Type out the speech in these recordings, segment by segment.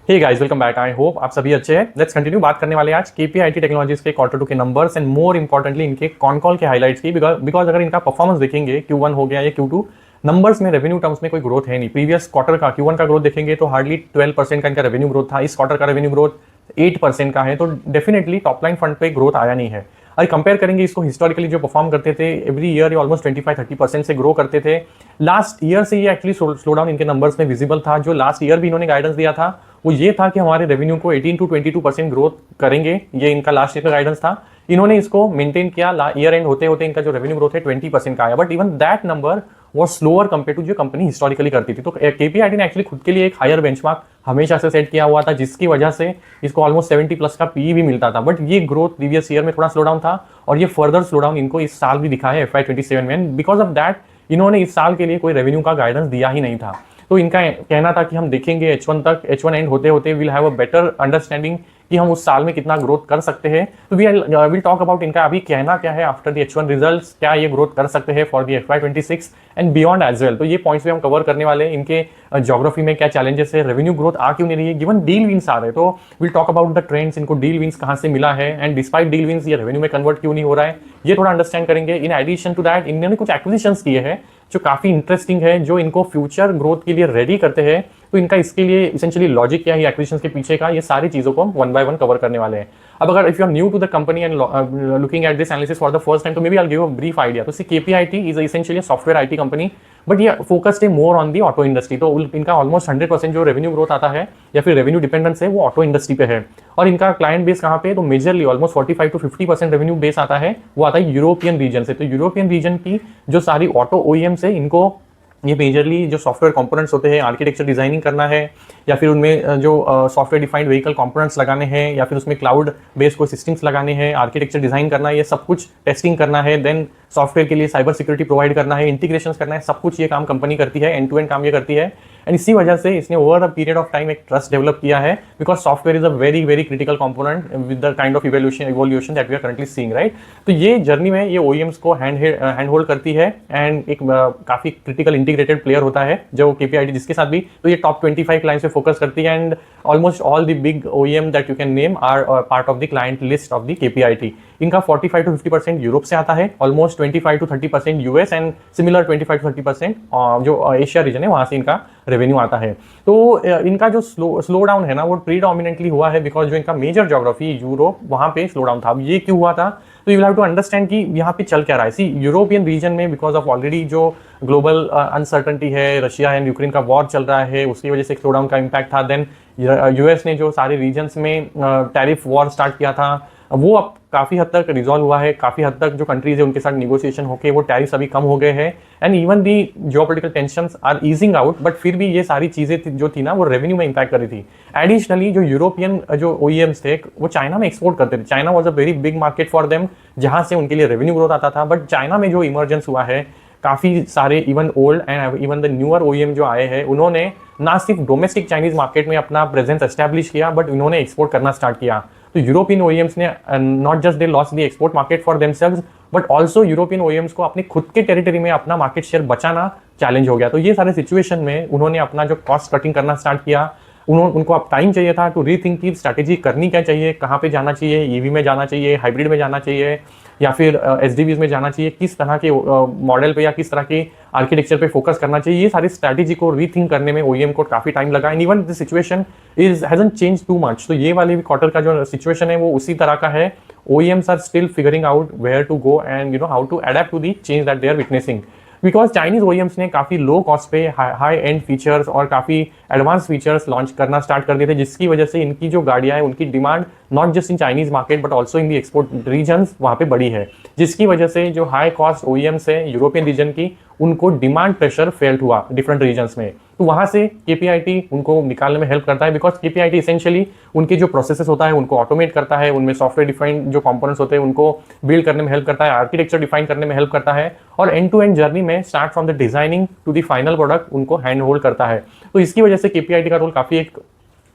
Hey guys, welcome back. I hope आप सभी अच्छे हैं। लेट्स कंटिन्यू बात करने वाले हैं आज केपीआईटी टेक्नोलॉजीज के क्वार्टर टू के नंबर्स एंड मोर इंपॉर्टेंटली इनके कॉन कॉल के हाइलाइट्स की। बिकॉज अगर इनका परफॉर्मेंस देखेंगे Q1 हो गया या Q2 नंबर्स में रेवेन्यू टर्म्स में कोई ग्रोथ है नहीं। प्रीवियस क्वार्टर का Q1 का ग्रोथ देखेंगे तो हार्डली 12% का इनका रेवेन्यू ग्रोथ था। इस क्वार्टर का रेवेन्यू ग्रोथ 8% का है, तो डेफिनेटली टॉप लाइन फ्रंट पे ग्रोथ आया नहीं है। अगर कंपेयर करेंगे इसको हिस्टोरिकली जो परफॉर्म करते थे एवरी ईयर ये ऑलमोस्ट 25-30% से ग्रो करते थे। लास्ट ईयर से ये एक्चुअली स्लो डाउन इनके नंबर्स में विजिबल था। जो लास्ट ईयर भी इन्होंने गाइडेंस दिया था वो ये था कि हमारे रेवेन्यू को 18 to 22% ग्रोथ करेंगे, ये इनका लास्ट ईयर का गाइडेंस था। इन्होंने इसको मेंटेन किया। ईयर एंड होते होते इनका जो रेवेन्यू ग्रोथ है 20% का आया, बट इवन दैट नंबर वो स्लोअर कंपेयर टू जो कंपनी हिस्टोरिकली करती थी। तो केपीआईटी ने एक्चुअली खुद के लिए एक हायर बेंचमार्क हमेशा से सेट किया हुआ था, जिसकी वजह से इसको ऑलमोस्ट 70+ का पीई भी मिलता था। बट ये ग्रोथ प्रीवियस ईयर में थोड़ा स्लो डाउन था और ये फर्दर स्लो डाउन इनको इस साल भी दिखा है FY27 में। बिकॉज ऑफ दैट इन्होंने इस साल के लिए कोई रेवेन्यू का गाइडेंस दिया ही नहीं था। तो इनका कहना था कि हम देखेंगे H1 एंड होते होते will have a better understanding कि हम उस साल में कितना ग्रोथ कर सकते हैं। तो विल टॉक अबाउट इनका अभी कहना क्या है आफ्टर द H1 रिजल्ट्स, क्या ये ग्रोथ कर सकते हैं for the FY26 and beyond as well. तो ये पॉइंट्स भी हम कवर करने वाले हैं। इनके ज्योग्राफी में क्या चैलेंजेस है, रेवेन्यू ग्रोथ आ क्यों नहीं रही है, गिवन डील विंस आ रहे हैं। तो will talk about the trends, इनको डील विंस कहां से मिला है एंड डिस्पाइट डील विंस ये रेवेन्यू में कन्वर्ट क्यों नहीं हो रहा है, ये थोड़ा अंडरस्टैंड करेंगे। इन एडिशन टू दैट इन्होंने कुछ एक्विजिशंस किए हैं जो काफी इंटरेस्टिंग है, जो इनको फ्यूचर ग्रोथ के लिए रेडी करते हैं। तो इनका इसके लिए इसेंशियली लॉजिक क्या है एक्विजिशंस के पीछे का, ये सारी चीजों को हम वन बाय वन कवर करने वाले हैं। अब अगर if you are new to the company and looking at this analysis for the first time, तो maybe I give a brief idea. तो KPIT is essentially software IT company, but ये focused है more on the auto industry. तो इनका almost 100% जो revenue growth आता है या फिर रेवेन्यू डिपेंडेंस है वो ऑटो इंडस्ट्री पे है। और इनका क्लाइंट बेस कहाँ पे, तो majorly almost 45 to 50% revenue base आता है वो आता है यूरोपियन रीजन से। तो यूरोपियन रीजन की जो सारी ऑटो ओईएम्स है इनको ये मेजरली जो सॉफ्टवेयर कंपोनेंट्स होते हैं, आर्किटेक्चर डिजाइनिंग करना है या फिर उनमें जो सॉफ्टवेयर डिफाइंड व्हीकल कंपोनेंट्स लगाने हैं या फिर उसमें क्लाउड बेस्ड कोई सिस्टम्स लगाने हैं, आर्किटेक्चर डिजाइन करना है, ये सब कुछ टेस्टिंग करना है, देन सॉफ्टवेयर के लिए साइबर सिक्योरिटी प्रोवाइड करना है, इंटीग्रेशन करना है, सब कुछ ये काम कंपनी करती है, एंड टू एंड काम ये करती है। एंड इसी वजह से इसने over a period of time एक ट्रस्ट डेवलप किया है, because software is a very very critical component with the kind of evolution that we are currently seeing, right. तो ये जर्नी में ये ओईएम्स को हैंड होल्ड करती है एंड एक काफी क्रिटिकल इंटीग्रेटेड प्लेयर होता है जो केपीआईटी जिसके साथ भी। तो ये टॉप 25 क्लाइंट्स पे फोकस करती है and almost all the big OEM that you can name are part of the client list of the KPIT. इनका 45 to 50% यूरोप से आता है, almost 25 to 30% US and similar 25 to 30% जो एशिया रीजन है वहां से इनका रेवेन्यू आता है। तो इनका जो स्लो डाउन है ना वो प्रीडोमिनेंटली हुआ है बिकॉज जो इनका मेजर ज्योग्राफी यूरोप वहां पे स्लो डाउन था। अब ये क्यों हुआ था, तो you will have to understand कि यहाँ पे चल क्या रहा है। सी यूरोपियन रीजन में बिकॉज ऑफ ऑलरेडी जो ग्लोबल अनसर्टनिटी है, रशिया एंड यूक्रेन का वॉर चल रहा है, उसकी वजह से स्लो डाउन का इम्पैक्ट था। देन यूएस ने जो सारे रीजन्स में टैरिफ वॉर स्टार्ट किया था वो अब काफी हद तक रिजॉल्व हुआ है। काफी हद तक जो कंट्रीज है उनके साथ निगोशिएशन होके वो टैरिफ्स अभी कम हो गए हैं and even the geopolitical tensions are easing out, but फिर भी ये सारी चीजें जो थी ना वो रेवेन्यू में इंपैक्ट कर रही थी। एडिशनली जो यूरोपियन जो ओईएम्स थे वो चाइना में एक्सपोर्ट करते थे। China was a very big market for them, जहां से उनके लिए रेवेन्यू ग्रोथ आता था। बट चाइना में जो इमर्जेंस हुआ है, काफी सारे even old and even the newer OEM जो आए हैं उन्होंने ना सिर्फ डोमेस्टिक चाइनीज मार्केट में अपना प्रेजेंस एस्टैब्लिश किया बट उन्होंने एक्सपोर्ट करना स्टार्ट किया। तो यूरोपियन ओईएम्स ने not just they lost the export market for themselves but also European OEMs को अपने खुद के टेरिटरी में अपना मार्केट शेयर बचाना चैलेंज हो गया। तो ये सारे सिचुएशन में उन्होंने अपना जो कॉस्ट कटिंग करना स्टार्ट किया। उनको अब टाइम चाहिए था टू रीथिंक की स्ट्रैटेजी करनी क्या चाहिए, कहाँ पे जाना चाहिए, ईवी में जाना चाहिए, हाइब्रिड में जाना चाहिए या फिर एसडीवीज में जाना चाहिए, किस तरह के मॉडल पे या किस तरह के आर्किटेक्चर पे फोकस करना चाहिए। ये सारी स्ट्रैटेजी को रीथिंक करने में ओईएम को काफी टाइम लगा and even the situation hasn't change too much. तो ये वाले भी क्वार्टर का जो सिचुएशन है वो उसी तरह का है। OEMs are still figuring out where to go and you know how to adapt to the change that they are witnessing. Because Chinese OEMs ने काफी लो कॉस्ट पे हाई एंड फीचर्स और काफी एडवांस फीचर्स लॉन्च करना start कर दिए थे, जिसकी वजह से इनकी जो गाड़ियां है उनकी demand not just in Chinese market but also in the export regions वहां पे बड़ी है, जिसकी वजह से जो हाई कॉस्ट ओईएम्स है यूरोपियन रीजन की उनको डिमांड प्रेशर फेल्ट हुआ डिफरेंट रीजन्स में। तो वहां से केपीआईटी उनको निकालने में हेल्प करता है बिकॉज केपीआईटी इसेंशियली उनके जो प्रोसेसेस होता है उनको ऑटोमेट करता है, उनमें सॉफ्टवेयर डिफाइंड जो कंपोनेंट्स होते हैं उनको बिल्ड करने में हेल्प करता है, आर्किटेक्चर डिफाइन करने में हेल्प करता है और एंड टू एंड जर्नी में start from the designing to the final product उनको हैंड होल्ड करता है। तो इसकी वजह से केपीआईटी का रोल काफी एक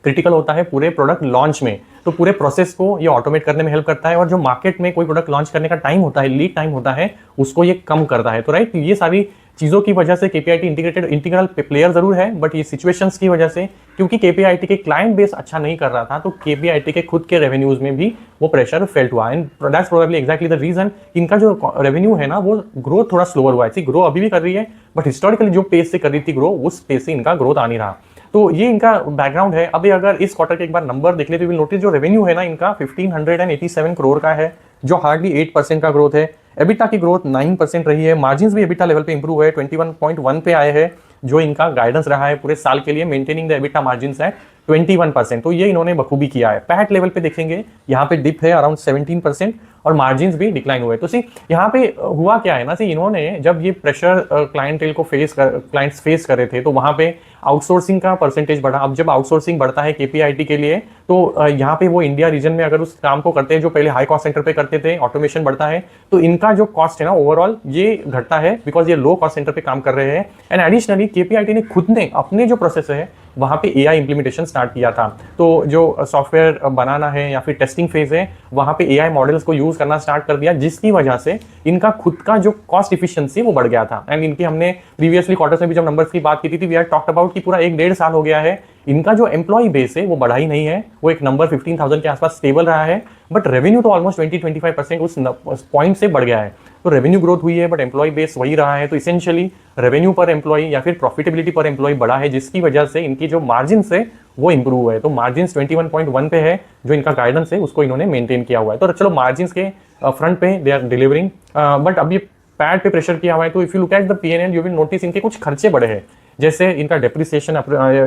क्रिटिकल होता है पूरे प्रोडक्ट लॉन्च में। तो पूरे प्रोसेस को ये ऑटोमेट करने में हेल्प करता है और जो मार्केट में कोई प्रोडक्ट लॉन्च करने का टाइम होता है, लीड टाइम होता है, उसको ये कम करता है। तो राइट, ये सारी चीज़ों की वजह से केपीआईटी इंटीग्रल प्लेयर जरूर है, बट ये सिचुएशंस की वजह से, क्योंकि केपीआईटी के क्लाइंट बेस अच्छा नहीं कर रहा था, तो केपीआईटी के खुद के रेवेन्यूज में भी वो प्रेशर फेल्ट हुआ। And that's probably exactly the reason इनका जो रेवेन्यू है ना वो ग्रोथ थोड़ा स्लोअर हुआ है। ग्रो अभी भी कर रही है, बट हिस्टोरिकली जो पेस से कर रही थी ग्रो, उस पेस से इनका ग्रोथ आ नहीं रहा। तो ये इनका बैकग्राउंड है। अभी अगर इस क्वार्टर के एक बार नंबर देख लेते, विल नोटिस जो रेवेन्यू है ना इनका 1587 करोड़ का है, जो हार्डली 8% का ग्रोथ है। एबिटा की ग्रोथ 9% रही है। मार्जिन्स भी एबिटा लेवल पे इंप्रूव है, 21.1 पे आए हैं, जो इनका गाइडेंस रहा है पूरे साल के लिए, मेंटेनिंग द एबिटा मार्जिन्स है 21%। तो ये इन्होंने बखूबी किया है। पैट लेवल पे देखेंगे, यहाँ पे डिप है अराउंड 17% और मार्जिन्स भी डिक्लाइन हुए। तो सी यहाँ पे हुआ क्या है ना, सी इन्होंने जब ये प्रेशर क्लाइंटेल को क्लाइंट्स फेस कर रहे थे, तो वहाँ पे आउटसोर्सिंग का परसेंटेज बढ़ा। अब जब आउटसोर्सिंग बढ़ता है केपीआईटी के लिए, तो यहाँ पे वो इंडिया रीजन में अगर उस काम को करते हैं जो पहले हाई कॉस्ट सेंटर पे करते थे, ऑटोमेशन बढ़ता है, तो इनका जो कॉस्ट है ना ओवरऑल ये घटता है, बिकॉज ये लो कॉस्ट सेंटर पे काम कर रहे हैं। एंड एडिशनली केपीआईटी ने खुद ने अपने जो प्रोसेस है वहाँ पे एआई इंप्लीमेंटेशन स्टार्ट किया था। तो जो सॉफ्टवेयर बनाना है या फिर टेस्टिंग फेज है, वहाँ पे एआई मॉडल्स को यूज करना स्टार्ट कर दिया, जिसकी वजह से इनका खुद का जो कॉस्ट इफिशिएंसी वो बढ़ गया था। एंड इनके हमने प्रीवियसली क्वार्टर्स में भी जब नंबर्स की बात की थी, वी आर टॉक्ड अबाउट कि पूरा 1-1.5 साल हो गया है, इनका जो एम्प्लॉय बेस है वो बढ़ा ही नहीं है, वो एक नंबर 15,000 के आसपास स्टेबल रहा है, बट रेवेन्यू तो ऑलमोस्ट 20-25% उस पॉइंट से बढ़ गया है। तो रेवेन्यू ग्रोथ हुई है, बट एम्प्लॉय बेस वही रहा है। तो इसेंशियली रेवेन्यू पर एम्प्लॉय या फिर प्रॉफिटेबिलिटी पर एम्प्लॉय बढ़ा है, जिसकी वजह से इनकी जो मार्जिन है वो इंप्रूव है। तो मार्जिन 21.1 पे है, जो इनका गाइडेंस है उसको इन्होंने मेंटेन किया हुआ है। तो चलो मार्जिन के फ्रंट पे दे आर डिलीवरिंग, बट अभी पैड पे प्रेशर किया हुआ है। तो if you look at the PNL, you will notice इनके कुछ खर्चे बढ़े हैं, जैसे इनका डेप्रिसिएशन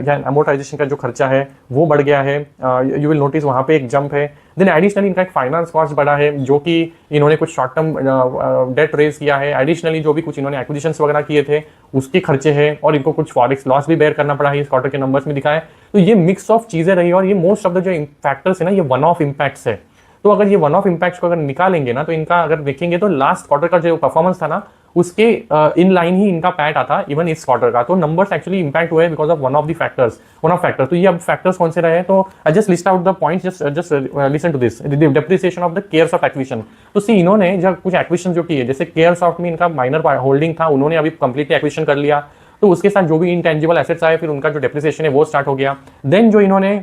या अमोर्टाइजेशन का जो खर्चा है वो बढ़ गया है। यू विल नोटिस वहाँ पे एक जंप है। देन एडिशनली इनका एक फाइनेंस कॉस्ट बढ़ा है, जो कि इन्होंने कुछ शॉर्ट टर्म डेट रेज किया है। एडिशनली जो भी कुछ इन्होंने एक्विजिशंस वगैरह किए थे उसके खर्चे हैं, और इनको कुछ फॉरेक्स लॉस भी बेयर करना पड़ा है, इस क्वार्टर के नंबर्स में दिखा है। तो ये मिक्स ऑफ चीजें रही, और ये मोस्ट ऑफ द जो फैक्टर्स है ना, ये वन ऑफ इम्पैक्ट्स है। तो अगर ये वन ऑफ इम्पैक्ट्स को अगर निकालेंगे ना, तो इनका अगर देखेंगे तो लास्ट क्वार्टर का जो परफॉर्मेंस था ना, उसके इन लाइन ही इनका पैट आता इवन इस क्वार्टर का। तो नंबर्स एक्चुअली इंपैक्ट हुए because of one of factors. तो ये अब फैक्टर्स कौन से रहे हैं, तो I just list out the points, just listen to this. Depreciation of the Caresoft acquisition. तो सी इन्होंने जब कुछ एक्विजिशन जो की है, जैसे केयरसॉफ्ट में इनका माइनर होल्डिंग था, उन्होंने अभी कंप्लीटली एक्विजिशन कर लिया, तो उसके साथ जो भी इंटेंजिबल एसेट्स आए, फिर उनका जो डेप्रिसिएशन है वो स्टार्ट हो गया। देन जो इन्होंने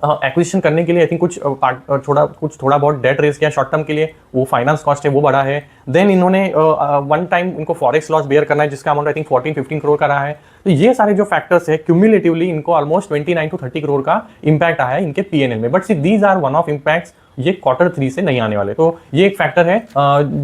एक्विजिशन करने के लिए आई थिंक कुछ थोड़ा बहुत डेट रेज किया शॉर्ट टर्म के लिए, वो फाइनेंस कॉस्ट है वो बढ़ा है। देन इन्होंने वन टाइम इनको फॉरेक्स लॉस बेयर करना है, जिसका अमाउंट आई थिंक 14-15 करोड़ का रहा है। तो ये सारे जो फैक्टर्स है क्यूमुलेटिवली इनको ऑलमोस्ट 29-30 करोड़ का इंपैक्ट आया है इनके पीएनएल में। But see these are one off impacts, ये क्वार्टर 3 से नहीं आने वाले। तो ये एक फैक्टर है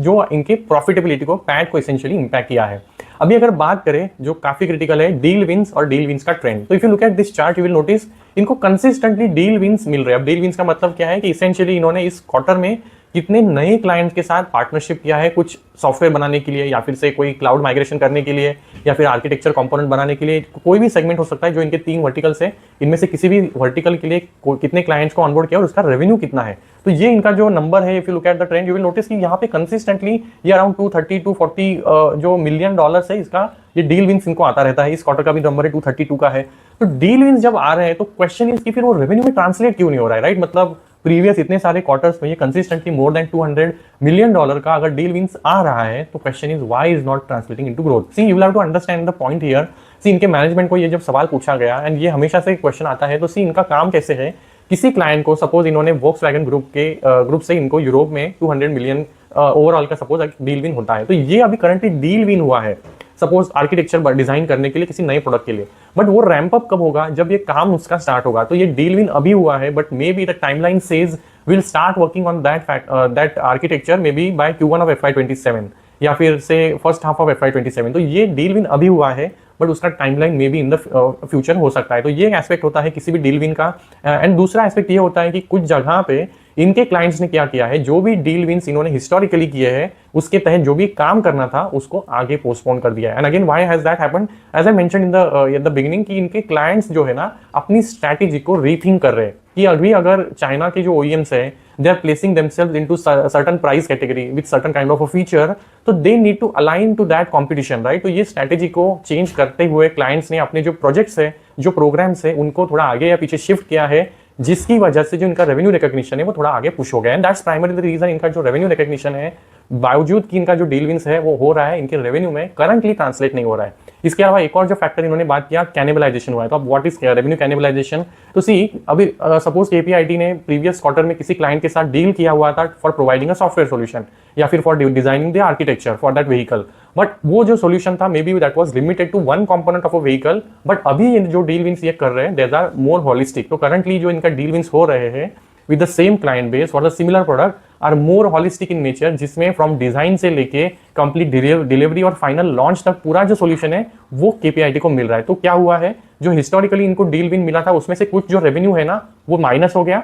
जो इनके प्रॉफिटेबिलिटी को, पैट को इसेंशियली इंपैक्ट किया है। अभी अगर बात करें जो काफी क्रिटिकल है, डील विंस और डील विंस का ट्रेंड। तो if you look at this chart, you will notice इनको कंसिस्टेंटली डील विंस मिल रहे हैं। अब डील विंस का मतलब क्या है कि इसेंशियली इन्होंने इस क्वार्टर में कितने नए क्लाइंट्स के साथ पार्टनरशिप किया है, कुछ सॉफ्टवेयर बनाने के लिए, या फिर से कोई क्लाउड माइग्रेशन करने के लिए, या फिर आर्किटेक्चर कंपोनेंट बनाने के लिए, कोई भी सेगमेंट हो सकता है जो इनके 3 वर्टिकल्स है, इनमें से किसी भी वर्टिकल के लिए कितने क्लाइंट्स को ऑनबोर्ड किया और उसका रेवेन्यू कितना है। तो ये इनका जो नंबर है, if you look at the trend, you will notice कि यहाँ पे कंसिस्टेंटली ये अराउंड 230-240 जो मिलियन डॉलर्स है, इसका ये डील विंस इनको आता रहता है। इस क्वार्टर का भी नंबर है 232 का है। तो डील विंस जब आ रहे हैं तो क्वेश्चन इज कि फिर वो रेवेन्यू में ट्रांसलेट क्यों नहीं हो रहा है, राइट? मतलब प्रीवियस इतने सारे क्वार्टर्स में ये कंसिस्टेंटली मोर देन $200 मिलियन का अगर डील विंस आ रहा है, तो question is why is not translating into growth. See you will have to understand the point here. See इनके मैनेजमेंट को ये जब सवाल पूछा गया, एंड ये हमेशा से क्वेश्चन आता है, तो सी इनका काम कैसे है, किसी क्लाइंट को सपोज इन्होंने वोक्सवैगन ग्रुप से इनको यूरोप में 200 मिलियन ओवरऑल का सपोज डील विन होता है, तो ये अभी करंटली डील विन हुआ है सपोज आर्किटेक्चर डिजाइन करने के लिए किसी नए प्रोडक्ट के लिए। बट वो रैंप अप कब होगा, जब ये काम उसका स्टार्ट होगा। तो ये डील विन अभी हुआ है, but maybe the timeline says will start working on that architecture maybe by Q1 of FY27 या फिर से फर्स्ट हाफ ऑफ FY27। तो ये डील विन अभी हुआ है, बट उसका timeline may be in the future हो सकता है। तो ये एक एस्पेक्ट होता है किसी भी डील विन का। एंड दूसरा एस्पेक्ट ये होता है कि कुछ जगह पे इनके क्लाइंट्स ने क्या किया है, जो भी डील विंस इन्होंने हिस्टोरिकली किए हैं उसके तहत जो भी काम करना था उसको आगे पोस्टपोन कर दिया है। And again why has that happened, as I mention in the beginning, कि इनके क्लाइंट्स जो है ना अपनी स्ट्रैटेजी को रीथिंक कर रहे हैं कि अभी अगर चाइना के जो OEMs है they are placing themselves into certain price category with certain kind of a feature, तो they need to align to that competition, right? तो ये स्ट्रैटेजी को चेंज करते हुए क्लाइंट्स ने अपने जो प्रोजेक्ट्स है, जो प्रोग्राम्स है, उनको थोड़ा आगे या पीछे शिफ्ट किया है, जिसकी वजह से जो इनका रेवेन्यू रिकॉग्निशन है वो थोड़ा आगे पुश हो गया है। And that's primary the reason इनका जो रेवेन्यू रिकॉग्निशन है बावजूद कि इनका जो डील विंस है वो हो रहा है, इनके रेवेन्यू में करंटली ट्रांसलेट नहीं हो रहा है। इसके अलावा एक और जो फैक्टर इन्होंने बात किया, कैनिबलाइजेशन हुआ है। तो अब व्हाट इज रेवेन्यू कैनिबलाइजेशन? तो सी, अभी सपोज केपीआईटी ने प्रीवियस क्वार्टर में किसी क्लाइंट के साथ डील किया हुआ था for providing a software solution या फिर for designing the architecture for that vehicle, but वो जो सॉल्यूशन था maybe that was limited to one component of a vehicle. But अभी जो डील विंस ये कर रहे हैं देयर आर मोर होलिस्टिक। तो करंटली जो इनका डील विंस हो रहे हैं with the same client base for the similar product are more holistic in nature, जिसमें फ्रॉम डिजाइन से लेके कंप्लीट डिलीवरी और फाइनल लॉन्च तक पूरा जो सॉल्यूशन है वो केपीआईटी को मिल रहा है। तो क्या हुआ है, जो हिस्टोरिकली इनको डील विन मिला था उसमें से कुछ जो रेवेन्यू है ना वो माइनस हो गया,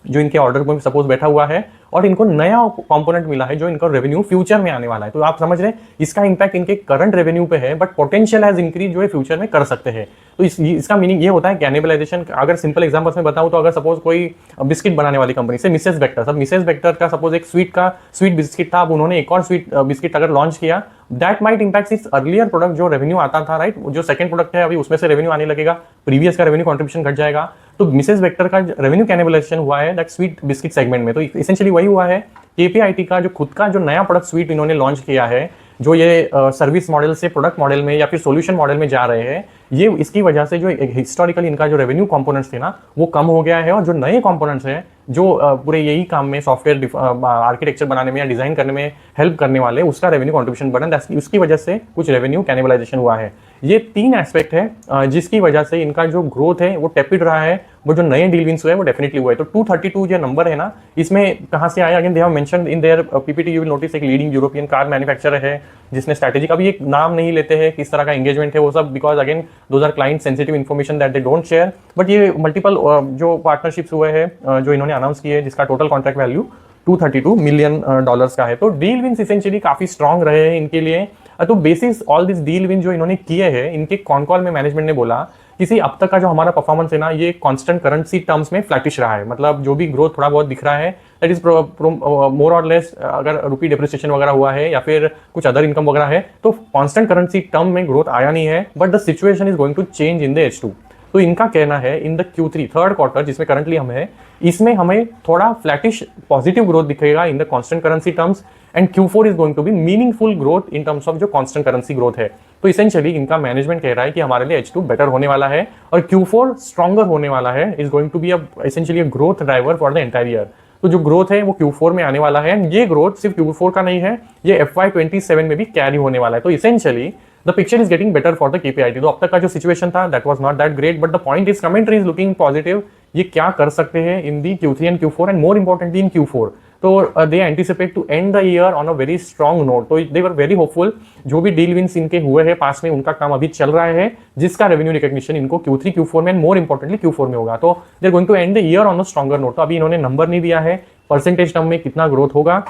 जो इनके ऑर्डर में सपोज बैठा हुआ है, और इनको नया कंपोनेंट मिला है जो इनका रेवेन्यू फ्यूचर में आने वाला है। तो आप समझ रहे हैं इसका इंपैक्ट इनके करंट रेवेन्यू पे है, बट पोटेंशियल हैज इंक्रीज जो है फ्यूचर में कर सकते हैं। तो इसका मीनिंग ये होता है कैनिबलाइजेशन। अगर सिंपल एग्जांपल्स में बताऊं तो अगर सपोज कोई बिस्किट बनाने वाली कंपनी से मिसेस बेक्टर, सब मिसेस बेक्टर का सपोज एक स्वीट बिस्किट था, अब उन्होंने एक और स्वीट बिस्किट अगर लॉन्च किया, दैट माइट इंपैक्ट इस अर्लियर प्रोडक्ट जो रेवेन्यू आता था, राइट, जो सेकंड प्रोडक्ट है अभी उसमें से रेवेन्यू आने लगेगा, प्रीवियस का रेवेन्यू कंट्रीब्यूशन घट जाएगा। तो मिसेस बेक्टर का रेवेन्यू कैनिबलाइजेशन हुआ है दैट स्वीट बिस्किट सेगमेंट में। तो इसेंशियली वही हुआ है, केपीआईटी का जो खुद का जो नया प्रोडक्ट स्वीट इन्होंने लॉन्च किया है, जो ये सर्विस मॉडल से प्रोडक्ट मॉडल में या फिर सॉल्यूशन मॉडल में जा रहे हैं, ये इसकी वजह से जो हिस्टोरिकली इनका जो रेवेन्यू कंपोनेंट्स थे ना वो कम हो गया है, और जो नए कंपोनेंट्स हैं जो पूरे यही काम में सॉफ्टवेयर आर्किटेक्चर बनाने में या डिजाइन करने में हेल्प करने वाले, उसका रेवेन्यू कंट्रीब्यूशन बढ़ा, उसकी वजह से कुछ रेवेन्यू कैनिबलाइजेशन हुआ है। ये तीन एस्पेक्ट है जिसकी वजह से इनका जो ग्रोथ है वो टेपिड रहा है, वो जो नए डील विंस हुए वो डेफिनेटली हुआ है। तो 232 जो नंबर है ना, इसमें कहाँ से आया? Again they have mentioned in their PPT, you will notice एक लीडिंग यूरोपियन कार मैन्युफैक्चरर है जिसने स्ट्रैटेजिक, अभी एक नाम नहीं लेते हैं किस तरह का एंगेजमेंट है वो सब, because again those are client sensitive information that they don't share, but ये मल्टीपल जो पार्टनरशिप्स हुए हैं जो इन्होंने अनाउंस किए, जिसका टोटल कॉन्ट्रैक्ट वैल्यू $232 मिलियन का है। तो डील विंस इसेंशियली काफी स्ट्रांग रहे हैं इनके लिए। तो basis all this deal win जो इन्होंने किए हैं, इनके कॉन कॉल में मैनेजमेंट ने बोला किसी अब तक का जो हमारा परफॉर्मेंस है ना, ये कांस्टेंट करेंसी टर्म्स में फ्लैटिश रहा है। मतलब जो भी ग्रोथ थोड़ा बहुत दिख रहा है दैट इज मोर और लेस, अगर रुपी डिप्रिसिएशन वगैरह हुआ है या फिर कुछ अदर इनकम वगैरह है तो कांस्टेंट करेंसी टर्म में ग्रोथ आया नहीं है, but the situation is going to change in the H2। तो इनका कहना है in the Q3 third quarter जिसमें करंटली हम है, इसमें हमें थोड़ा फ्लैटिश पॉजिटिव ग्रोथ दिखेगा in the constant currency terms, and Q4 is going to be meaningful growth in terms of जो कांस्टेंट करेंसी ग्रोथ है। तो इसेंशियली इनका मैनेजमेंट कह रहा है कि हमारे लिए H2 बेटर होने वाला है और Q4 स्ट्रॉन्गर होने वाला है, is going to be essentially growth driver for the entire year. तो जो ग्रोथ है वो Q4 में आने वाला है, ये ग्रोथ सिर्फ Q4 का नहीं है, ये FY27 में भी कैरी होने वाला है। तो essentially the picture is getting better for the KPIT। तो अब तक का जो सिचुएशन था that was not that great, but the point is commentary is looking positive। ये क्या कर सकते हैं in the Q3 and Q4 and more importantly in Q4। तो they anticipate to end the year on a very strong note। तो they were very hopeful। जो भी deal wins इनके हुए हैं पास में उनका काम अभी चल रहा है, जिसका रेवेन्यू रिकग्निशन इनको Q3 Q4 में more importantly Q4 में होगा। तो they are going to end the year on a stronger note। तो अभी इन्होंने नंबर नहीं दिया है परसेंटेज टर्म में कितना ग्रोथ होगा,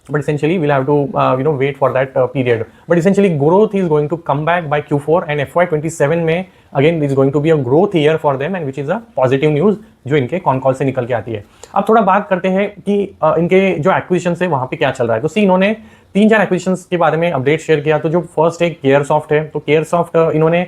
but essentially we'll have to wait for that period, but essentially growth is going to come back by Q4 and FY27 में again is going to be a growth year for them, and which is a positive news जो इनके con call से निकल के आती है। अब थोड़ा बात करते हैं कि इनके जो एक्विजिशन है वहां पे क्या चल रहा है। तो सी, इन्होंने 3-4 एक्विजिशन के बारे में अपडेट शेयर किया। तो जो फर्स्ट है केयरसॉफ्ट है, तो केयरसॉफ्ट इन्होंने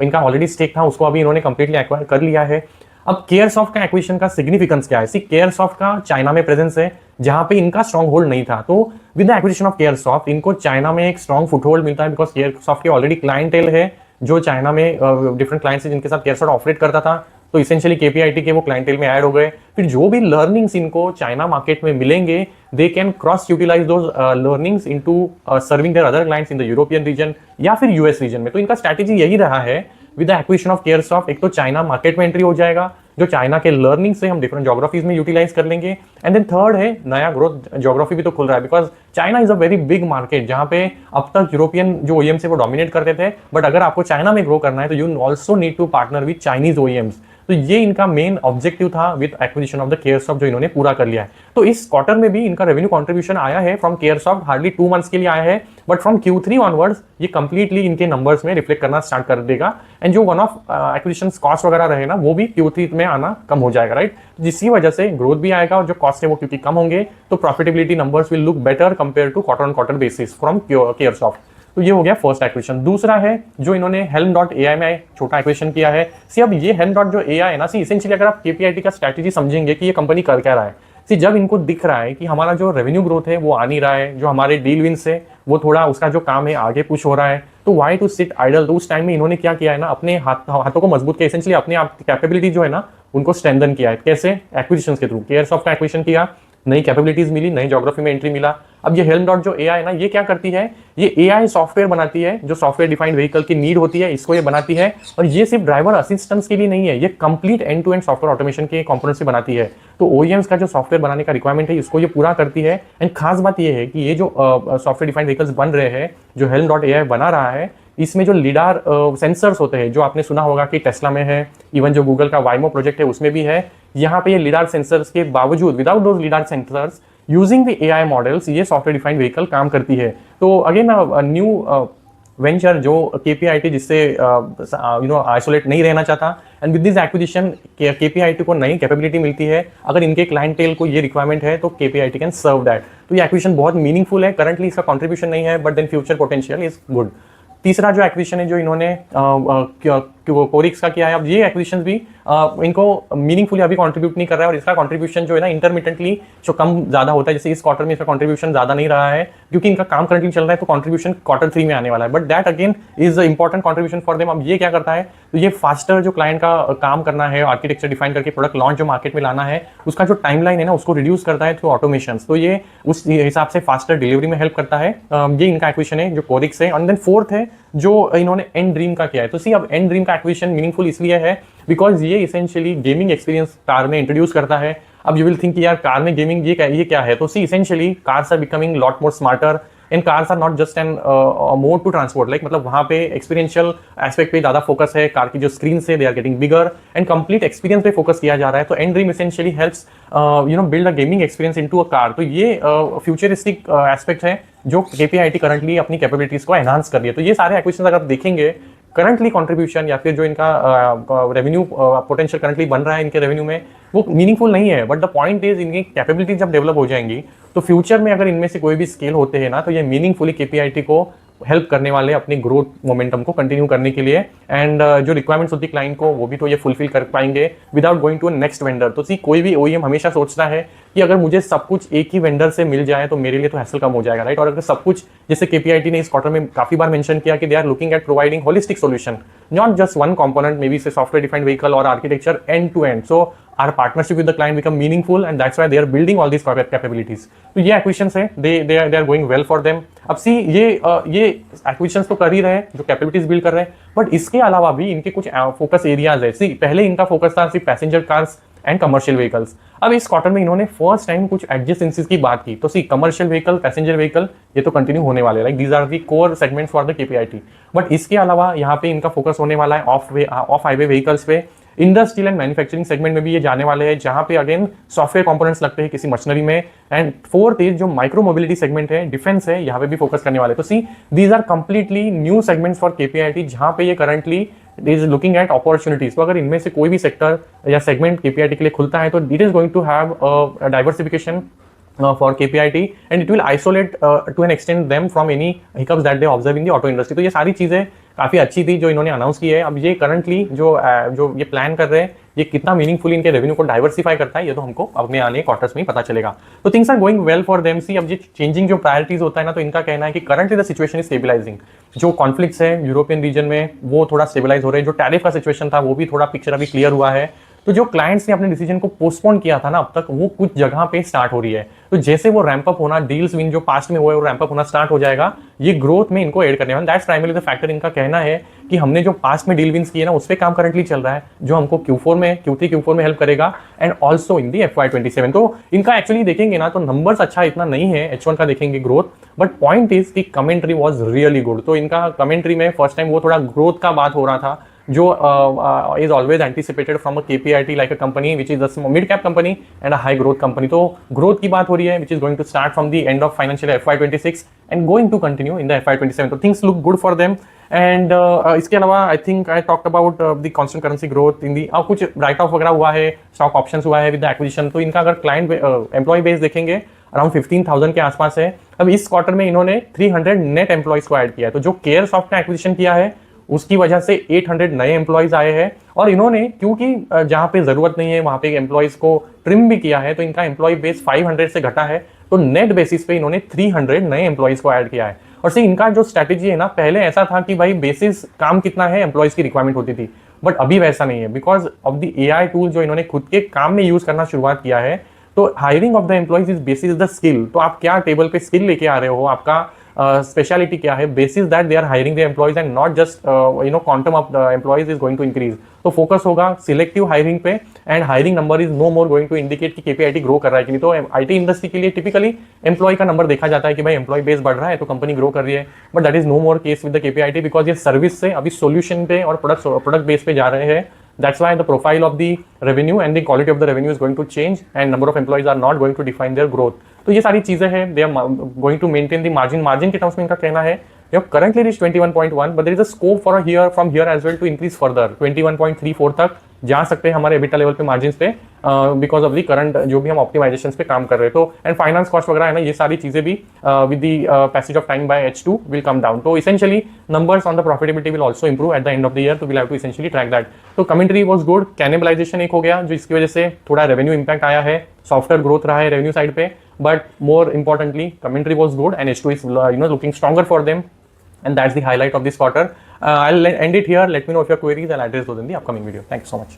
इनका ऑलरेडी स्टेक था उसको अभी इन्होंने कंप्लीटली एक्वायर कर लिया है। अब केयरसॉफ्ट का एक्विजिशन का सिग्निफिकेंस क्या है? सी, केयरसॉफ्ट का चाइना में प्रेजेंस है जहां पे इनका स्ट्रॉन्ग होल्ड नहीं था, तो विद द एक्विजिशन ऑफ केयरसॉफ्ट इनको चाइना में एक स्ट्रॉन्ग फुटहोल्ड मिलता है, बिकॉज केयरसॉफ्ट के ऑलरेडी क्लाइंटेल है जो चाइना में डिफरेंट क्लाइंट्स जिनके साथ केयरसॉफ्ट ऑपरेट करता था। तो इसेंशियली केपीआईटी के वो क्लाइंटेल में ऐड हो गए। फिर जो भी लर्निंग्स इनको चाइना मार्केट में मिलेंगे, they can cross utilise those learnings into serving their other clients in the European region या फिर यूएस रीजन में। तो इनका स्ट्रैटेजी यही रहा है विद द एक्विजिशन ऑफ केयरसॉफ्ट, एक तो चाइना मार्केट में एंट्री हो जाएगा, जो चाइना के लर्निंग से हम डिफरेंट ज्योग्राफीज में यूटिलाइज कर लेंगे, एंड देन थर्ड है नया ग्रोथ ज्योग्राफी भी तो खुल रहा है, because China is a very big market जहां पे अब तक यूरोपियन जो ओईएम से वो डोमिनेट करते थे, बट अगर आपको चाइना में ग्रो करना है तो you also need to partner with Chinese OEMs. तो ये इनका मेन ऑब्जेक्टिव था with acquisition of the Caresoft जो इन्होंने पूरा कर लिया है। तो इस क्वार्टर में भी इनका रेवेन्यू कंट्रीब्यूशन आया है फ्रॉम केयरसॉफ्ट, हार्डली 2 मंथ्स के लिए आया है, बट फ्रॉम Q3 ऑनवर्ड्स ये कंप्लीटली इनके नंबर्स में रिफ्लेक्ट करना स्टार्ट कर देगा, एंड जो वन ऑफ एक्विजिशन कॉस्ट वगैरह रहे ना वो भी Q3 में आना कम हो जाएगा, राइट, जिसकी वजह से ग्रोथ भी आएगा और जो कॉस्ट है वो क्योंकि कम होंगे तो profitability numbers will look better compare to quarter on quarter basis from Caresoft. तो ये हो गया फर्स्ट एक्विजिशन। दूसरा है जो इन्होंने Helm.ai में छोटा एक्विजिशन किया है। सी, अब ये Helm.ai है ना, सी इसेंशियली अगर आप केपीआईटी का स्ट्रैटेजी समझेंगे कि ये कंपनी कर क्या रहा है, सी जब इनको दिख रहा है कि हमारा जो रेवेन्यू ग्रोथ है वो आ नहीं रहा है, जो हमारे डील विंस है वो थोड़ा उसका जो काम है आगे पुश हो रहा है, तो वाई टू सिट आइडल। तो उस टाइम में इन्होंने क्या किया है ना, अपने हाथों को मजबूत किया, एसेंशियली अपने आप कैपेबिलिटी जो है ना उनको स्ट्रेंथन किया है। कैसे? एक्विजिशन के थ्रू। केयरसॉफ्ट का एक्विजिशन किया, नई कैपेबिलिटीज मिली, नई ज्योग्राफी में एंट्री मिला। अब ये हेल्म डॉट जो एआई है ना, ये क्या करती है, ये एआई सॉफ्टवेयर बनाती है, जो सॉफ्टवेयर डिफाइंड व्हीकल की नीड होती है इसको ये बनाती है। और ये सिर्फ ड्राइवर असिस्टेंस के लिए नहीं है, ये complete end to end software automation के कंपोनेंट्स से बनाती है। तो ओईएम्स का जो सॉफ्टवेयर बनाने का रिक्वायरमेंट है इसको ये पूरा करती है। एंड खास बात ये है कि ये जो सॉफ्टवेयर डिफाइंड व्हीकल्स बन रहे हैं, जो हेल्म डॉट एआई बना रहा है, इसमें जो लिडार सेंसर्स होते हैं, जो आपने सुना होगा कि टेस्ला में है, इवन जो गूगल का वाइमो प्रोजेक्ट है उसमें भी है, यहाँ पे ये लिडार सेंसर्स के बावजूद, without those lidar sensors, using the AI models, ये सॉफ्टवेयर डिफाइंड व्हीकल काम करती है। तो अगेन न्यू वेंचर जो केपीआईटी, जिससे आइसोलेट नहीं रहना चाहता, and with this acquisition KPIT को नई कैपेबिलिटी मिलती है। अगर इनके क्लाइंटेल को ये रिक्वायरमेंट है तो केपीआईटी कैन सर्व दैट। तो ये एक्विजिशन बहुत मीनिंगफुल है। करंटली इसका कॉन्ट्रीब्यूशन नहीं है, but then future potential is good. तीसरा जो एक्विजिशन है जो इन्होंने कोरिक्स का किया है, अब ये एक्विजिशन भी इनको मीनिंगफुली अभी कंट्रीब्यूट नहीं कर रहा है, और इसका कंट्रीब्यूशन जो है ना इंटरमिटेंटली जो कम ज्यादा होता है, जैसे इस क्वार्टर में इसका कंट्रीब्यूशन ज्यादा नहीं रहा है क्योंकि इनका काम करंटली चल रहा है, तो कंट्रीब्यूशन Q3 में आने वाला है, but that again is important contribution for them. अब ये क्या करता है, तो ये फास्टर जो क्लाइंट का काम करना है, आर्किटेक्चर डिफाइन करके प्रोडक्ट लॉन्च जो मार्केट में लाना है, उसका जो टाइमलाइन है ना उसको रिड्यूस करता है थ्रू ऑटोमेशन। तो ये उस हिसाब से फास्टर डिलीवरी में हेल्प करता है। ये इनका एक्विजिशन है जो कोरिक्स है। एंड देन फोर्थ है जो इन्होंने एंड ड्रीम का किया है। तो सी अब एंड ड्रीम का एक्विजिशन मीनिंगफुल इसलिए है बिकॉज ये इसेंशियली गेमिंग एक्सपीरियंस कार में इंट्रोड्यूस करता है। अब यू विल थिंक यार कार में गेमिंग ये क्या है, तो see essentially cars are becoming lot more smarter and cars are not just an mode to transport, like मतलब वहाँ पे एक्सपीरियंशियल एस्पेक्ट पे ज्यादा फोकस है। कार की जो स्क्रीन से they are getting bigger and complete experience पे फोकस किया जा रहा है। तो and dream essentially helps build a gaming experience into a car. तो ये फ्यूचरिस्टिक एस्पेक्ट है जो केपीआईटी करंटली अपनी कैपेबिलिटीज को एनहांस कर रही है। तो ये सारे एक्विजिशन अगर आप देखेंगे, करंटली कंट्रीब्यूशन या फिर जो इनका रेवेन्यू पोटेंशियल करंटली बन रहा है इनके रेवेन्यू में, वो मीनिंगफुल नहीं है। बट द पॉइंट इज इनकी कैपेबिलिटी जब डेवलप हो जाएंगी तो फ्यूचर में अगर इनमें से कोई भी स्केल होते हैं ना, तो ये मीनिंगफुली केपीआईटी को हेल्प करने वाले अपनी ग्रोथ मोमेंटम को कंटिन्यू करने के लिए। एंड जो रिक्वायरमेंट्स होती है क्लाइंट को, वो भी तो ये फुलफिल कर पाएंगे without going to next vendor. तो सी कोई भी ओईएम हमेशा सोचता है कि अगर मुझे सब कुछ एक ही वेंडर से मिल जाए तो मेरे लिए तो हैसल कम हो जाएगा, राइट। और अगर सब कुछ, जैसे केपीआईटी ने इस क्वार्टर में काफी बार मेंशन किया कि they are looking at providing holistic solution, not just one component, maybe say software defined vehicle और architecture end to end. So our partnership with the client become meaningful and that's why they are building all these capabilities. तो ये acquisitions है, they are going well for them. अब सी ये acquisitions तो कर ही रहे हैं, जो capabilities build कर रहे हैं, बट इसके अलावा भी इनके कुछ फोकस एरियाज है। सी पहले इनका फोकस था सिर्फ passenger cars and commercial vehicles. अब इस क्वार्टर में इन्होंने फर्स्ट टाइम कुछ एडजेसेंसीज की बात की। तो see commercial vehicle, passenger vehicle, ये तो कंटिन्यू होने वाले, like these are the core segments for the KPIT. But इसके अलावा यहाँ पे इनका फोकस होने वाला है ऑफ हाईवे व्हीकल्स पे, इंडस्ट्रियल एंड मैन्युफैक्चरिंग सेगमेंट में भी ये जाने वाले हैं, जहां पे अगेन सॉफ्टवेयर कंपोनेंट्स लगते हैं किसी मशीनरी में। एंड फोर्थ इज जो माइक्रो मोबिलिटी सेगमेंट है, डिफेंस है, यहाँ पे भी फोकस करने वाले। तो see these are completely new segments for KPIT, जहां पे ये currently is looking at opportunities. तो अगर इनमें से कोई भी सेक्टर या सेगमेंट केपीआईटी के लिए खुलता है तो it is going to have diversification for KPIT and it will isolate to an extent them from any hiccups that they observe in the auto industry। तो ये सारी चीजें काफी अच्छी थी जो इन्होंने अनाउंस की है। अब ये करंटली जो ये प्लान कर रहे हैं, ये कितना मीनिंगफुली इनके रेवेन्यू को डाइवर्सिफाई करता है, ये तो हमको अपने आने क्वार्टर्स में ही पता चलेगा। तो things are going well for them. See अब ये चेंजिंग जो प्रायोरिटीज होता है ना, तो इनका कहना है कि currently the situation is stabilising. जो कॉन्फ्लिक्ट्स है यूरोपियन रीजन में वो थोड़ा स्टेबलाइज हो रहे हैं, जो टैरिफ का सिचुएशन था वो भी थोड़ा पिक्चर अभी क्लियर हुआ है। तो जो क्लाइंट्स ने अपने डिसीजन को पोस्टपोन किया था ना अब तक, वो कुछ जगह पे स्टार्ट हो रही है। तो जैसे वो रैंप अप होना, डील्स विन जो पास्ट में हुआ है वो रैंप अप होना स्टार्ट हो जाएगा, ये ग्रोथ में इनको ऐड करने वाला। That's primary the factor. इनका कहना है कि हमने जो पास्ट में डील विंस किए ना उस पे काम करंटली चल रहा है, जो हमको Q4 में हेल्प करेगा and also in the FY27। तो इनका एक्चुअली देखेंगे ना तो नंबर्स अच्छा इतना नहीं है, H1 का देखेंगे ग्रोथ, बट पॉइंट इज कि कमेंट्री वॉज रियली गुड। तो इनका कमेंट्री में फर्स्ट टाइम वो थोड़ा ग्रोथ का बात हो रहा था, जो is always anticipated from a KPIT like a company which is a mid cap company and a high growth company। तो growth की बात हो रही है which is going to start from the end of financial FY26 and going to continue in the FY27। तो things look good for them। And इसके अलावा I think I talked about the constant currency growth in the, कुछ write of वगैरह हुआ है, stock options हुआ है with the acquisition. तो इनका अगर क्लाइंट एम्प्लॉय बेस देखेंगे अराउंड 15,000 के आसपास है। अब इस क्वार्टर में इन्होंने 300 नेट एम्प्लॉयज को ऐड किया है। तो जो केयरसॉफ्ट का एक्विजिशन किया है उसकी वजह से 800 नए एम्प्लॉयज आए हैं। और इन्होंने क्योंकि जहाँ पे जरूरत नहीं है वहाँ पे एम्प्लॉयज को ट्रिम भी किया है, तो इनका एम्प्लॉय बेस 500 से घटा है, तो नेट बेसिस पे इन्होंने 300 नए एम्प्लॉयज को ऐड किया है। और सी इनका जो स्ट्रैटेजी है ना, पहले ऐसा था कि भाई बेसिस काम कितना है एम्प्लॉयज की रिक्वायरमेंट होती थी, बट अभी वैसा नहीं है because of the AI tool जो इन्होंने खुद के काम में यूज करना शुरुआत किया है। तो hiring of the employees is basis the skill, तो आप क्या टेबल पे स्किल लेके आ रहे हो, आपका स्पेशलिटी क्या है, basis that they are hiring the employees and not just quantum of the employees is going to increase. तो फोकस होगा सिलेक्टिव हायरिंग पे, and hiring number is no more going to indicate कि KPIT grow कर रहा है कि नहीं। तो IT इंडस्ट्री के लिए टिपिकली एम्प्लॉय का नंबर देखा जाता है कि भाई एम्प्लॉय बेस बढ़ रहा है तो कंपनी ग्रो कर रही है, but that is no more case with the KPIT because ये सर्विस से अभी सोल्यूशन पे और प्रोडक्ट बेस पे जा रहे हैं। That's why the profile of the revenue and the quality of the revenue is going to change and number of employees are not going to define their growth. तो ये सारी चीजें हैं, they are going to maintain the margin के terms में इनका कहना है you have currently reached 21.1 but there is a scope for from here as well to increase further 21.34 तक जा सकते हैं हमारे EBITDA लेवल पे मार्जिन पे बिकॉज ऑफ द करंट जो भी हम ऑप्टिमाइजेशन पे काम कर रहे हैं। तो एंड फाइनेंस कॉस्ट वगैरह है ना, ये सारी चीजें भी with the passage of time by H2 will come down. तो essentially numbers on the profitability will also improve at the end of the year, तो will have to essentially track that. तो कमेंट्री वाज गुड, कैनिबलाइजेशन एक हो गया जो इसकी वजह से थोड़ा रेवेन्यू इंपैक्ट आया है, सॉफ्टवेयर ग्रोथ रहा है रेवेन्यू साइड पे, but more importantly commentary was good and H2 is looking stronger for them, and that's the highlight of this quarter. I'll end it here. Let me know if your queries, I'll address those in the upcoming video. Thank you so much.